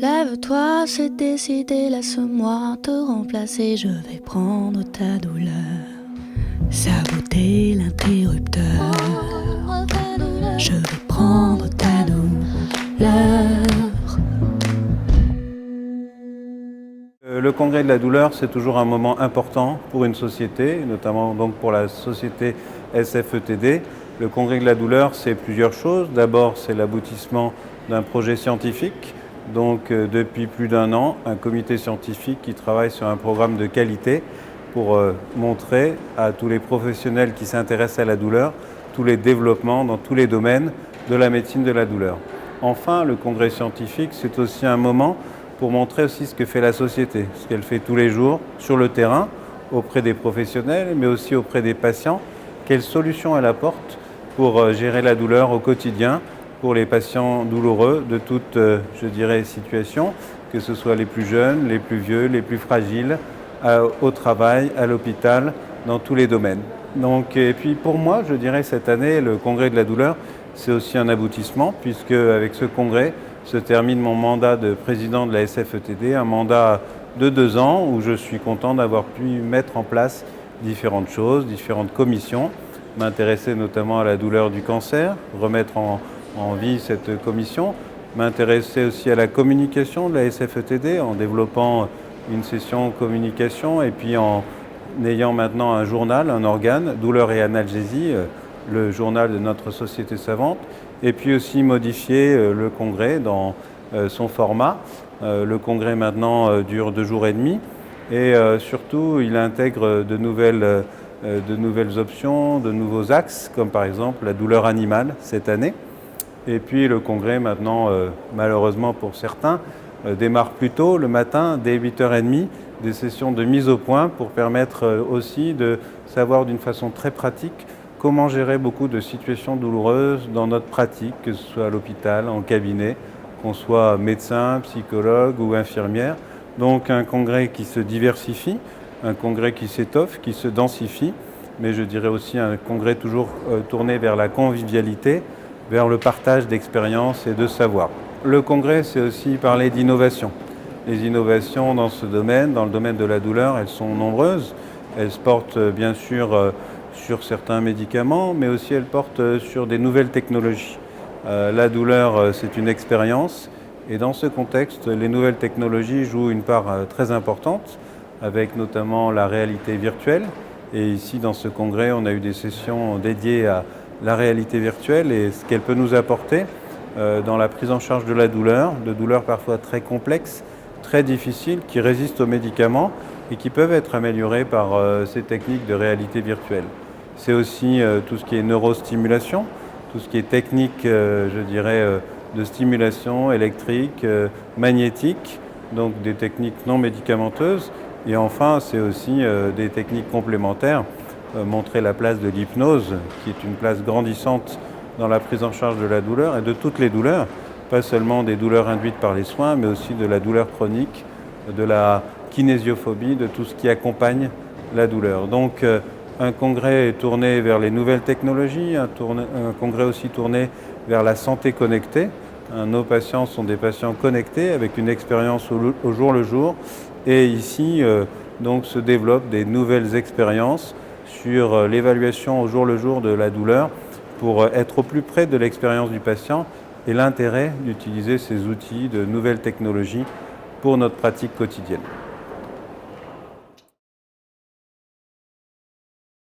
Lève-toi, c'est décidé, laisse-moi te remplacer. Je vais prendre ta douleur, saboter l'interrupteur. Je vais prendre ta douleur. Le congrès de la douleur, c'est toujours un moment important pour une société, notamment donc pour la société SFETD. Le congrès de la douleur, c'est plusieurs choses. D'abord, c'est l'aboutissement d'un projet scientifique. Donc, depuis plus d'un an, un comité scientifique qui travaille sur un programme de qualité pour montrer à tous les professionnels qui s'intéressent à la douleur tous les développements dans tous les domaines de la médecine de la douleur. Enfin, le congrès scientifique, c'est aussi un moment pour montrer aussi ce que fait la société, ce qu'elle fait tous les jours sur le terrain, auprès des professionnels, mais aussi auprès des patients, quelles solutions elle apporte pour gérer la douleur au quotidien pour les patients douloureux de toute, je dirais, situation, que ce soit les plus jeunes, les plus vieux, les plus fragiles, au travail, à l'hôpital, dans tous les domaines. Donc, et puis pour moi, je dirais cette année, le congrès de la douleur, c'est aussi un aboutissement, puisque avec ce congrès, se termine mon mandat de président de la SFETD, un mandat de 2 ans où je suis content d'avoir pu mettre en place différentes choses, différentes commissions, m'intéresser notamment à la douleur du cancer, remettre en vie cette commission, m'intéresser aussi à la communication de la SFETD en développant une session communication et puis en ayant maintenant un journal, un organe, douleur et analgésie, le journal de notre société savante, et puis aussi modifier le congrès dans son format. Le congrès maintenant dure 2 jours et demi et surtout il intègre de nouvelles options, de nouveaux axes, comme par exemple la douleur animale cette année. Et puis le congrès maintenant, malheureusement pour certains, démarre plus tôt le matin, dès 8h30, des sessions de mise au point pour permettre aussi de savoir d'une façon très pratique comment gérer beaucoup de situations douloureuses dans notre pratique, que ce soit à l'hôpital, en cabinet, qu'on soit médecin, psychologue ou infirmière. Donc un congrès qui se diversifie, un congrès qui s'étoffe, qui se densifie, mais je dirais aussi un congrès toujours tourné vers la convivialité, vers le partage d'expériences et de savoir. Le congrès, c'est aussi parler d'innovation. Les innovations dans ce domaine, dans le domaine de la douleur, elles sont nombreuses. Elles se portent bien sûr sur certains médicaments, mais aussi elles portent sur des nouvelles technologies. La douleur, c'est une expérience, et dans ce contexte, les nouvelles technologies jouent une part très importante, avec notamment la réalité virtuelle. Et ici, dans ce congrès, on a eu des sessions dédiées à la réalité virtuelle et ce qu'elle peut nous apporter dans la prise en charge de douleurs parfois très complexes, très difficiles, qui résistent aux médicaments et qui peuvent être améliorées par ces techniques de réalité virtuelle. C'est aussi tout ce qui est neurostimulation, tout ce qui est technique, je dirais, de stimulation électrique, magnétique, donc des techniques non médicamenteuses. Et enfin, c'est aussi des techniques complémentaires, montrer la place de l'hypnose, qui est une place grandissante dans la prise en charge de la douleur et de toutes les douleurs, pas seulement des douleurs induites par les soins, mais aussi de la douleur chronique, de la kinésiophobie, de tout ce qui accompagne la douleur. Donc un congrès tourné vers les nouvelles technologies, un congrès aussi tourné vers la santé connectée. Nos patients sont des patients connectés avec une expérience au jour le jour. Et ici, donc, se développent des nouvelles expériences sur l'évaluation au jour le jour de la douleur pour être au plus près de l'expérience du patient et l'intérêt d'utiliser ces outils de nouvelles technologies pour notre pratique quotidienne.